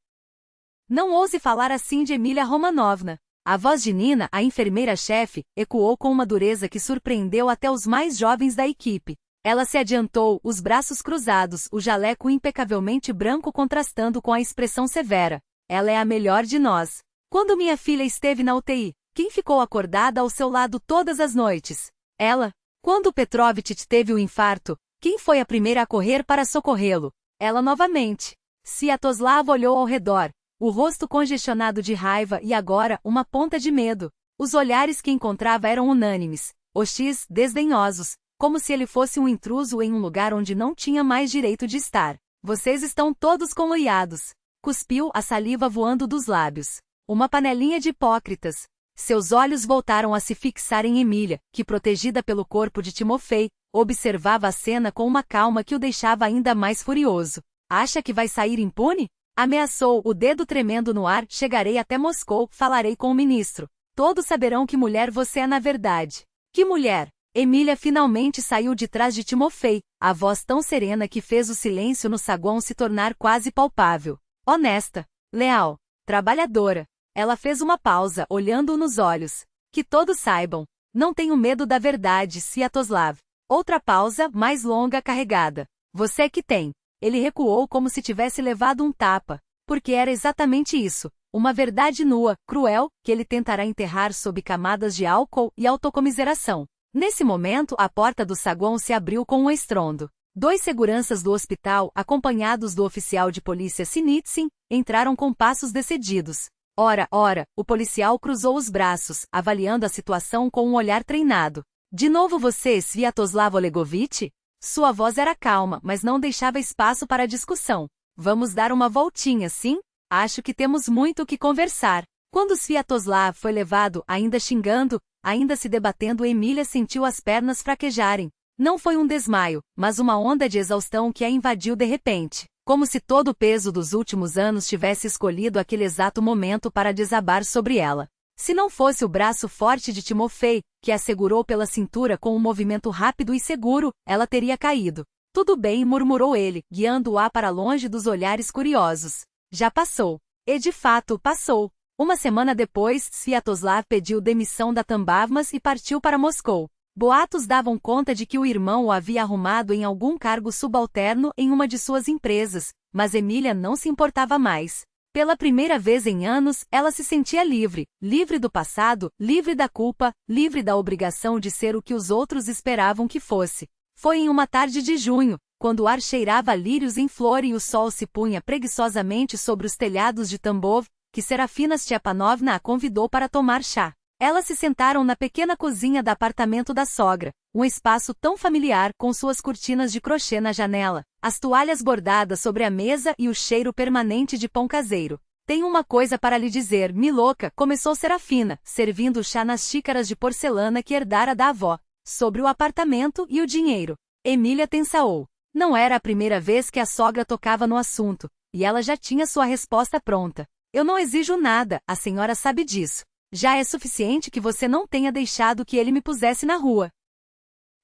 S1: Não ouse falar assim de Emília Romanovna. A voz de Nina, a enfermeira-chefe, ecoou com uma dureza que surpreendeu até os mais jovens da equipe. Ela se adiantou, os braços cruzados, o jaleco impecavelmente branco contrastando com a expressão severa. Ela é a melhor de nós. Quando minha filha esteve na UTI, quem ficou acordada ao seu lado todas as noites? Ela. Quando Petrovich teve o infarto, quem foi a primeira a correr para socorrê-lo? Ela novamente. Sviatoslav olhou ao redor. O rosto congestionado de raiva e agora uma ponta de medo. Os olhares que encontrava eram unânimes, hostis, desdenhosos, como se ele fosse um intruso em um lugar onde não tinha mais direito de estar. Vocês estão todos conluiados. Cuspiu, a saliva voando dos lábios. Uma panelinha de hipócritas. Seus olhos voltaram a se fixar em Emília, que protegida pelo corpo de Timofei, observava a cena com uma calma que o deixava ainda mais furioso. Acha que vai sair impune? Ameaçou, o dedo tremendo no ar, chegarei até Moscou, falarei com o ministro. Todos saberão que mulher você é na verdade. Que mulher? Emília finalmente saiu de trás de Timofei, a voz tão serena que fez o silêncio no saguão se tornar quase palpável. Honesta, leal, trabalhadora. Ela fez uma pausa, olhando-o nos olhos. Que todos saibam. Não tenho medo da verdade, Sviatoslav. Outra pausa, mais longa, carregada. Você é que tem. Ele recuou como se tivesse levado um tapa, porque era exatamente isso, uma verdade nua, cruel, que ele tentará enterrar sob camadas de álcool e autocomiseração. Nesse momento, a porta do saguão se abriu com um estrondo. 2 seguranças do hospital, acompanhados do oficial de polícia Sinitsyn, entraram com passos decididos. Ora, o policial cruzou os braços, avaliando a situação com um olhar treinado. De novo você, Sviatoslav Olegovich? Sua voz era calma, mas não deixava espaço para discussão. Vamos dar uma voltinha, sim? Acho que temos muito o que conversar. Quando Sviatoslav foi levado, ainda xingando, ainda se debatendo, Emília sentiu as pernas fraquejarem. Não foi um desmaio, mas uma onda de exaustão que a invadiu de repente. Como se todo o peso dos últimos anos tivesse escolhido aquele exato momento para desabar sobre ela. Se não fosse o braço forte de Timofei, que a segurou pela cintura com um movimento rápido e seguro, ela teria caído. Tudo bem, murmurou ele, guiando-a para longe dos olhares curiosos. Já passou. E de fato, passou. Uma semana depois, Sviatoslav pediu demissão da Tambavmas e partiu para Moscou. Boatos davam conta de que o irmão o havia arrumado em algum cargo subalterno em uma de suas empresas, mas Emília não se importava mais. Pela primeira vez em anos, ela se sentia livre, livre do passado, livre da culpa, livre da obrigação de ser o que os outros esperavam que fosse. Foi em uma tarde de junho, quando o ar cheirava a lírios em flor e o sol se punha preguiçosamente sobre os telhados de Tambov, que Serafina Stepanovna a convidou para tomar chá. Elas se sentaram na pequena cozinha do apartamento da sogra, um espaço tão familiar com suas cortinas de crochê na janela, as toalhas bordadas sobre a mesa e o cheiro permanente de pão caseiro. Tenho uma coisa para lhe dizer, Miloka, começou Serafina, servindo o chá nas xícaras de porcelana que herdara da avó, sobre o apartamento e o dinheiro. Emília tensaou. Não era a primeira vez que a sogra tocava no assunto, e ela já tinha sua resposta pronta. Eu não exijo nada, a senhora sabe disso. Já é suficiente que você não tenha deixado que ele me pusesse na rua.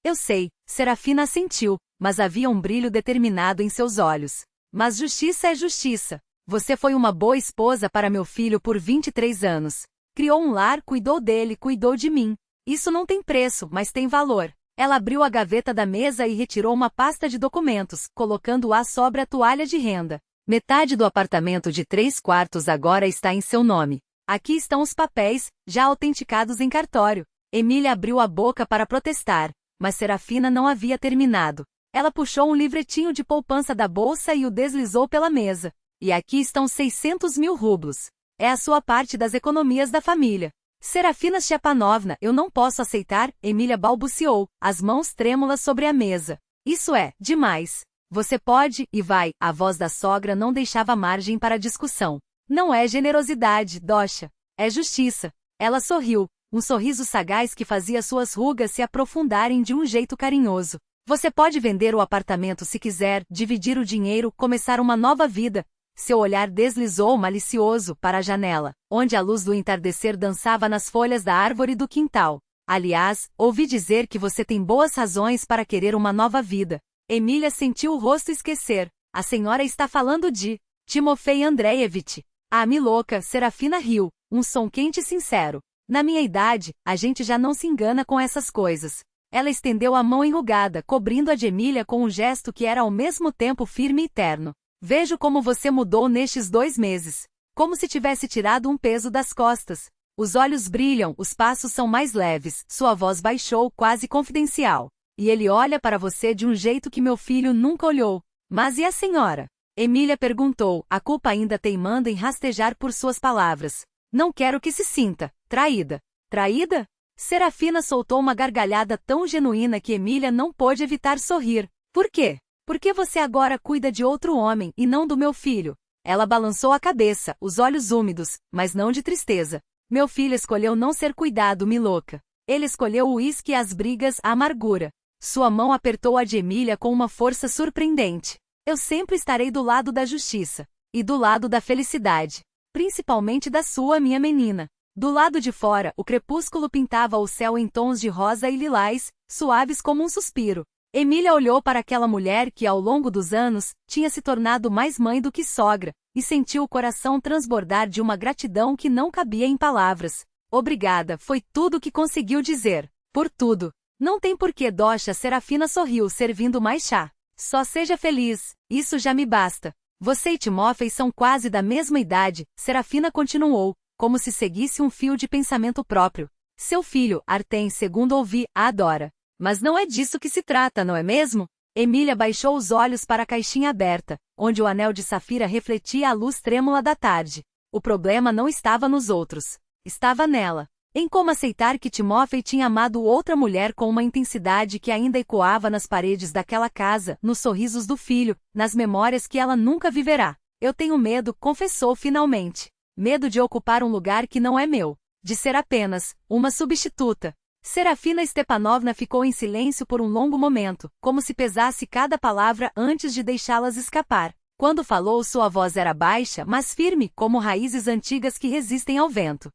S1: Eu sei, Serafina assentiu, mas havia um brilho determinado em seus olhos. Mas justiça é justiça. Você foi uma boa esposa para meu filho por 23 anos. Criou um lar, cuidou dele, cuidou de mim. Isso não tem preço, mas tem valor. Ela abriu a gaveta da mesa e retirou uma pasta de documentos, colocando-a sobre a toalha de renda. Metade do apartamento de 3 quartos agora está em seu nome. Aqui estão os papéis, já autenticados em cartório. Emília abriu a boca para protestar, mas Serafina não havia terminado. Ela puxou um livretinho de poupança da bolsa e o deslizou pela mesa. E aqui estão 600 mil rublos. É a sua parte das economias da família. Serafina Stepanovna, eu não posso aceitar, Emília balbuciou, as mãos trêmulas sobre a mesa. Isso é demais. Você pode e vai, a voz da sogra não deixava margem para discussão. Não é generosidade, Dosha. É justiça. Ela sorriu, um sorriso sagaz que fazia suas rugas se aprofundarem de um jeito carinhoso. Você pode vender o apartamento se quiser, dividir o dinheiro, começar uma nova vida. Seu olhar deslizou malicioso para a janela, onde a luz do entardecer dançava nas folhas da árvore do quintal. Aliás, ouvi dizer que você tem boas razões para querer uma nova vida. Emília sentiu o rosto esquecer. A senhora está falando de Timofei Andreevich. Ah, Milouca, Serafina riu, um som quente e sincero. Na minha idade, a gente já não se engana com essas coisas. Ela estendeu a mão enrugada, cobrindo a de Emília com um gesto que era ao mesmo tempo firme e terno. Vejo como você mudou nestes 2 meses. Como se tivesse tirado um peso das costas. Os olhos brilham, os passos são mais leves, sua voz baixou, quase confidencial. E ele olha para você de um jeito que meu filho nunca olhou. Mas e a senhora? Emília perguntou, a culpa ainda teimando em rastejar por suas palavras. Não quero que se sinta traída. Traída? Serafina soltou uma gargalhada tão genuína que Emília não pôde evitar sorrir. Por quê? Porque você agora cuida de outro homem e não do meu filho. Ela balançou a cabeça, os olhos úmidos, mas não de tristeza. Meu filho escolheu não ser cuidado, Milouca. Ele escolheu o uísque, as brigas, a amargura. Sua mão apertou a de Emília com uma força surpreendente. Eu sempre estarei do lado da justiça. E do lado da felicidade. Principalmente da sua, minha menina. Do lado de fora, o crepúsculo pintava o céu em tons de rosa e lilás, suaves como um suspiro. Emília olhou para aquela mulher que, ao longo dos anos, tinha se tornado mais mãe do que sogra, e sentiu o coração transbordar de uma gratidão que não cabia em palavras. Obrigada, foi tudo o que conseguiu dizer. Por tudo. Não tem porquê, Dosha. Serafina sorriu, servindo mais chá. Só seja feliz, isso já me basta. Você e Timófei são quase da mesma idade, Serafina continuou, como se seguisse um fio de pensamento próprio. Seu filho, Artem, segundo ouvi, a adora. Mas não é disso que se trata, não é mesmo? Emília baixou os olhos para a caixinha aberta, onde o anel de safira refletia a luz trêmula da tarde. O problema não estava nos outros. Estava nela. Em como aceitar que Timófei tinha amado outra mulher com uma intensidade que ainda ecoava nas paredes daquela casa, nos sorrisos do filho, nas memórias que ela nunca viverá. Eu tenho medo, confessou finalmente. Medo de ocupar um lugar que não é meu. De ser apenas uma substituta. Serafina Stepanovna ficou em silêncio por um longo momento, como se pesasse cada palavra antes de deixá-las escapar. Quando falou, sua voz era baixa, mas firme, como raízes antigas que resistem ao vento.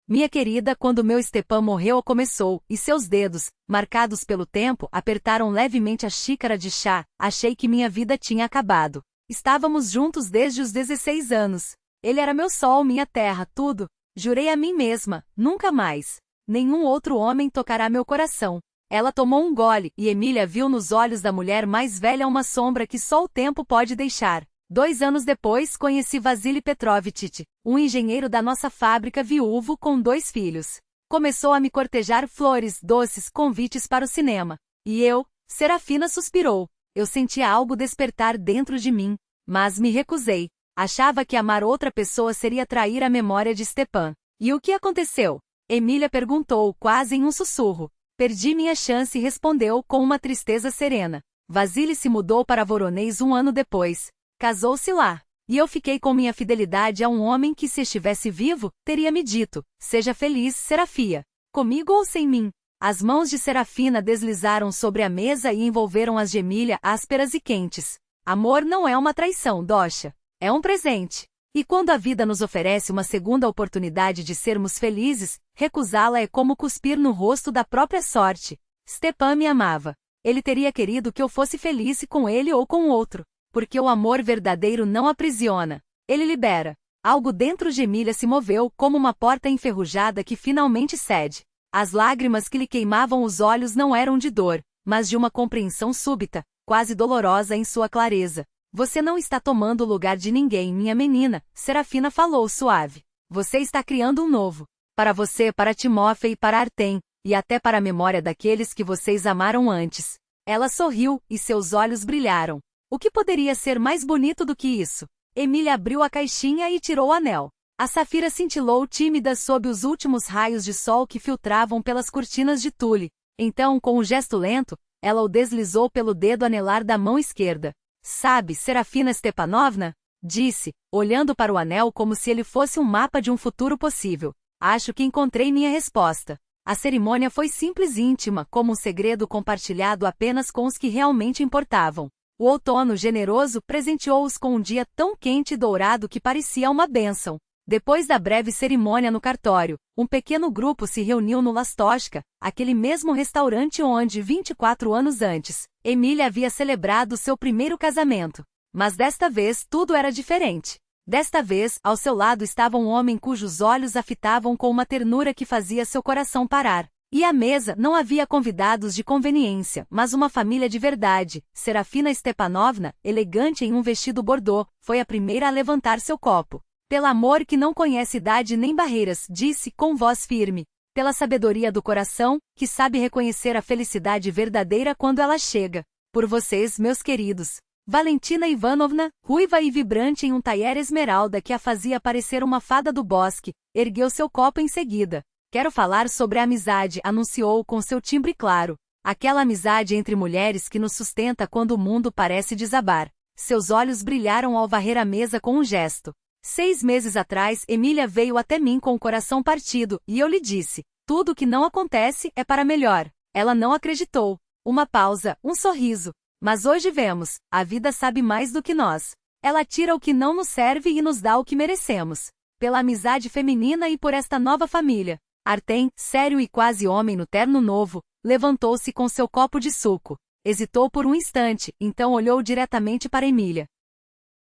S1: Minha querida, quando meu Stepan morreu começou, e seus dedos, marcados pelo tempo, apertaram levemente a xícara de chá, achei que minha vida tinha acabado. Estávamos juntos desde os 16 anos. Ele era meu sol, minha terra, tudo. Jurei a mim mesma, nunca mais. Nenhum outro homem tocará meu coração. Ela tomou um gole, e Emília viu nos olhos da mulher mais velha uma sombra que só o tempo pode deixar. 2 anos depois, conheci Vasily Petrovitch, um engenheiro da nossa fábrica viúvo com 2 filhos. Começou a me cortejar flores, doces, convites para o cinema. E eu, Serafina suspirou. Eu sentia algo despertar dentro de mim, mas me recusei. Achava que amar outra pessoa seria trair a memória de Stepan. E o que aconteceu? Emília perguntou, quase em um sussurro. Perdi minha chance, respondeu com uma tristeza serena. Vasily se mudou para Voronezh 1 ano depois. Casou-se lá. E eu fiquei com minha fidelidade a um homem que, se estivesse vivo, teria me dito, seja feliz, Serafia. Comigo ou sem mim? As mãos de Serafina deslizaram sobre a mesa e envolveram as de Emília, ásperas e quentes. Amor não é uma traição, Dosha. É um presente. E quando a vida nos oferece uma segunda oportunidade de sermos felizes, recusá-la é como cuspir no rosto da própria sorte. Stepan me amava. Ele teria querido que eu fosse feliz com ele ou com outro. Porque o amor verdadeiro não aprisiona. Ele libera. Algo dentro de Emília se moveu, como uma porta enferrujada que finalmente cede. As lágrimas que lhe queimavam os olhos não eram de dor, mas de uma compreensão súbita, quase dolorosa em sua clareza. Você não está tomando o lugar de ninguém, minha menina, Serafina falou suave. Você está criando um novo. Para você, para Timóteo e para Artem, e até para a memória daqueles que vocês amaram antes. Ela sorriu, e seus olhos brilharam. O que poderia ser mais bonito do que isso? Emília abriu a caixinha e tirou o anel. A safira cintilou tímida sob os últimos raios de sol que filtravam pelas cortinas de tule. Então, com um gesto lento, ela o deslizou pelo dedo anelar da mão esquerda. Sabe, Serafina Stepanovna? Disse, olhando para o anel como se ele fosse um mapa de um futuro possível. Acho que encontrei minha resposta. A cerimônia foi simples e íntima, como um segredo compartilhado apenas com os que realmente importavam. O outono generoso presenteou-os com um dia tão quente e dourado que parecia uma bênção. Depois da breve cerimônia no cartório, um pequeno grupo se reuniu no Lastochka, aquele mesmo restaurante onde, 24 anos antes, Emília havia celebrado seu primeiro casamento. Mas desta vez tudo era diferente. Desta vez, ao seu lado estava um homem cujos olhos a fitavam com uma ternura que fazia seu coração parar. E à mesa não havia convidados de conveniência, mas uma família de verdade. Serafina Stepanovna, elegante em um vestido bordô, foi a primeira a levantar seu copo. Pelo amor que não conhece idade nem barreiras, disse com voz firme. Pela sabedoria do coração, que sabe reconhecer a felicidade verdadeira quando ela chega. Por vocês, meus queridos. Valentina Ivanovna, ruiva e vibrante em um taier esmeralda que a fazia parecer uma fada do bosque, ergueu seu copo em seguida. Quero falar sobre a amizade, anunciou com seu timbre claro. Aquela amizade entre mulheres que nos sustenta quando o mundo parece desabar. Seus olhos brilharam ao varrer a mesa com um gesto. 6 meses atrás, Emília veio até mim com o coração partido, e eu lhe disse, tudo o que não acontece é para melhor. Ela não acreditou. Uma pausa, um sorriso. Mas hoje vemos, a vida sabe mais do que nós. Ela tira o que não nos serve e nos dá o que merecemos. Pela amizade feminina e por esta nova família. Artem, sério e quase homem no terno novo, levantou-se com seu copo de suco. Hesitou por um instante, então olhou diretamente para Emília.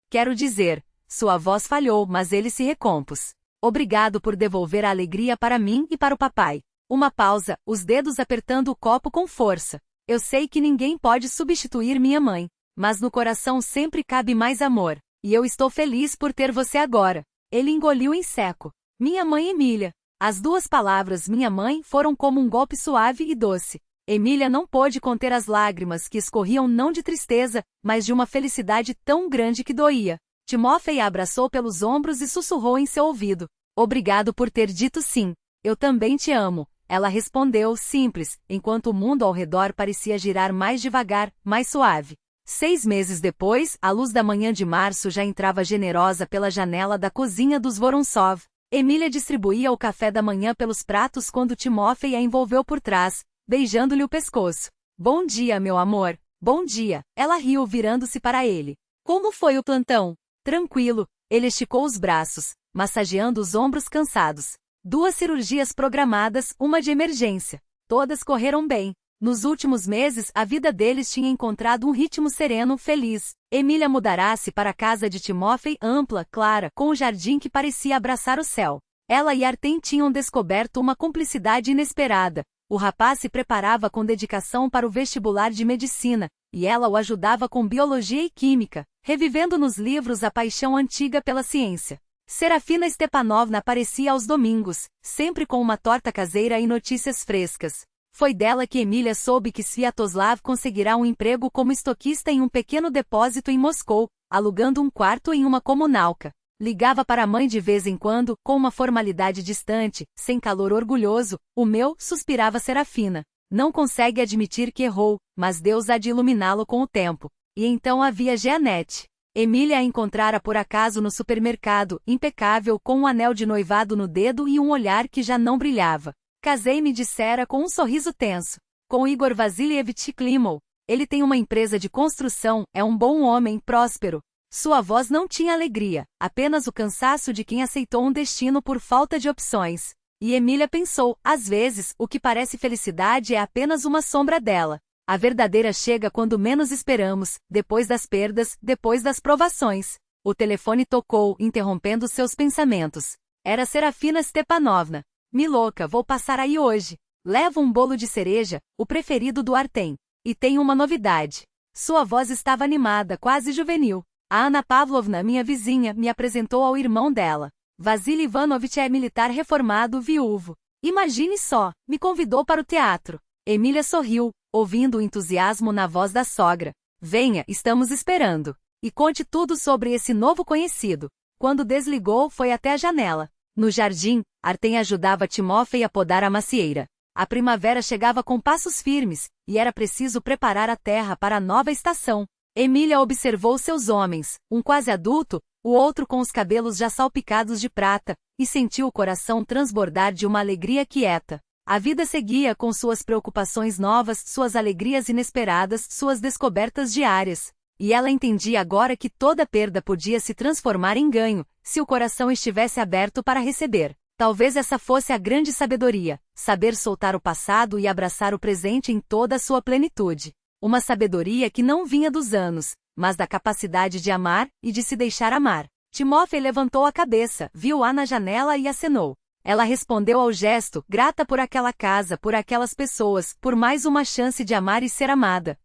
S1: Quero dizer, sua voz falhou, mas ele se recompôs. Obrigado por devolver a alegria para mim e para o papai. Uma pausa, os dedos apertando o copo com força. Eu sei que ninguém pode substituir minha mãe, mas no coração sempre cabe mais amor, e eu estou feliz por ter você agora. Ele engoliu em seco. Minha mãe Emília. As duas palavras minha mãe foram como um golpe suave e doce. Emília não pôde conter as lágrimas que escorriam não de tristeza, mas de uma felicidade tão grande que doía. Timóteo a abraçou pelos ombros e sussurrou em seu ouvido. Obrigado por ter dito sim. Eu também te amo. Ela respondeu, simples, enquanto o mundo ao redor parecia girar mais devagar, mais suave. 6 meses depois, a luz da manhã de março já entrava generosa pela janela da cozinha dos Vorontsov. Emília distribuía o café da manhã pelos pratos quando Timóteo a envolveu por trás, beijando-lhe o pescoço. Bom dia, meu amor. Bom dia. Ela riu virando-se para ele. Como foi o plantão? Tranquilo. Ele esticou os braços, massageando os ombros cansados. 2 cirurgias programadas, uma de emergência. Todas correram bem. Nos últimos meses, a vida deles tinha encontrado um ritmo sereno, feliz. Emília mudará-se para a casa de Timóteo ampla, clara, com um jardim que parecia abraçar o céu. Ela e Artem tinham descoberto uma cumplicidade inesperada. O rapaz se preparava com dedicação para o vestibular de medicina, e ela o ajudava com biologia e química, revivendo nos livros a paixão antiga pela ciência. Serafina Stepanovna aparecia aos domingos, sempre com uma torta caseira e notícias frescas. Foi dela que Emília soube que Sviatoslav conseguirá um emprego como estoquista em um pequeno depósito em Moscou, alugando um quarto em uma comunalca. Ligava para a mãe de vez em quando, com uma formalidade distante, sem calor orgulhoso. O meu, suspirava Serafina. Não consegue admitir que errou, mas Deus há de iluminá-lo com o tempo. E então havia Jeanette. Emília a encontrara por acaso no supermercado, impecável, com um anel de noivado no dedo e um olhar que já não brilhava. Casei-me, dissera com um sorriso tenso. Com Igor Vassilievich Klimov. Ele tem uma empresa de construção, é um bom homem, próspero. Sua voz não tinha alegria, apenas o cansaço de quem aceitou um destino por falta de opções. E Emília pensou, às vezes, o que parece felicidade é apenas uma sombra dela. A verdadeira chega quando menos esperamos, depois das perdas, depois das provações. O telefone tocou, interrompendo seus pensamentos. Era Serafina Stepanovna. Milouca, vou passar aí hoje. Levo um bolo de cereja, o preferido do Artem. E tenho uma novidade. Sua voz estava animada, quase juvenil. A Ana Pavlovna, minha vizinha, me apresentou ao irmão dela. Vasily Ivanovich é militar reformado, viúvo. Imagine só, me convidou para o teatro. Emília sorriu, ouvindo o entusiasmo na voz da sogra. Venha, estamos esperando. E conte tudo sobre esse novo conhecido. Quando desligou, foi até a janela. No jardim, Artem ajudava Timofei a podar a macieira. A primavera chegava com passos firmes, e era preciso preparar a terra para a nova estação. Emília observou seus homens, um quase adulto, o outro com os cabelos já salpicados de prata, e sentiu o coração transbordar de uma alegria quieta. A vida seguia com suas preocupações novas, suas alegrias inesperadas, suas descobertas diárias. E ela entendia agora que toda perda podia se transformar em ganho, se o coração estivesse aberto para receber. Talvez essa fosse a grande sabedoria, saber soltar o passado e abraçar o presente em toda a sua plenitude. Uma sabedoria que não vinha dos anos, mas da capacidade de amar e de se deixar amar. Timofei levantou a cabeça, viu-a na janela e acenou. Ela respondeu ao gesto, grata por aquela casa, por aquelas pessoas, por mais uma chance de amar e ser amada.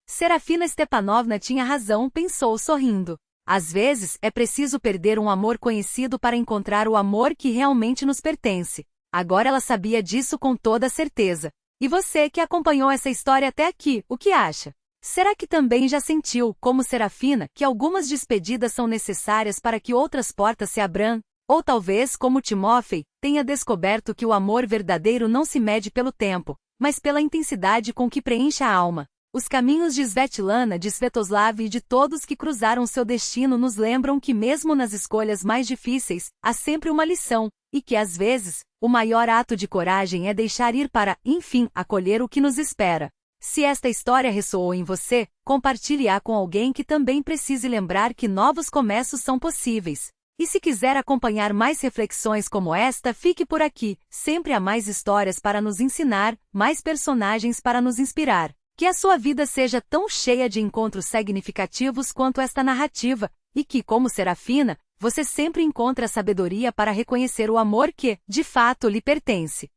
S1: Serafina Stepanovna tinha razão, pensou sorrindo. Às vezes, é preciso perder um amor conhecido para encontrar o amor que realmente nos pertence. Agora ela sabia disso com toda certeza. E você que acompanhou essa história até aqui, o que acha? Será que também já sentiu, como Serafina, que algumas despedidas são necessárias para que outras portas se abram? Ou talvez, como Timofei, tenha descoberto que o amor verdadeiro não se mede pelo tempo, mas pela intensidade com que preenche a alma. Os caminhos de Svetlana, de Svetoslav e de todos que cruzaram seu destino nos lembram que mesmo nas escolhas mais difíceis, há sempre uma lição, e que às vezes, o maior ato de coragem é deixar ir para, enfim, acolher o que nos espera. Se esta história ressoou em você, compartilhe-a com alguém que também precise lembrar que novos começos são possíveis. E se quiser acompanhar mais reflexões como esta, fique por aqui, sempre há mais histórias para nos ensinar, mais personagens para nos inspirar. Que a sua vida seja tão cheia de encontros significativos quanto esta narrativa, e que, como Serafina, você sempre encontre a sabedoria para reconhecer o amor que, de fato, lhe pertence.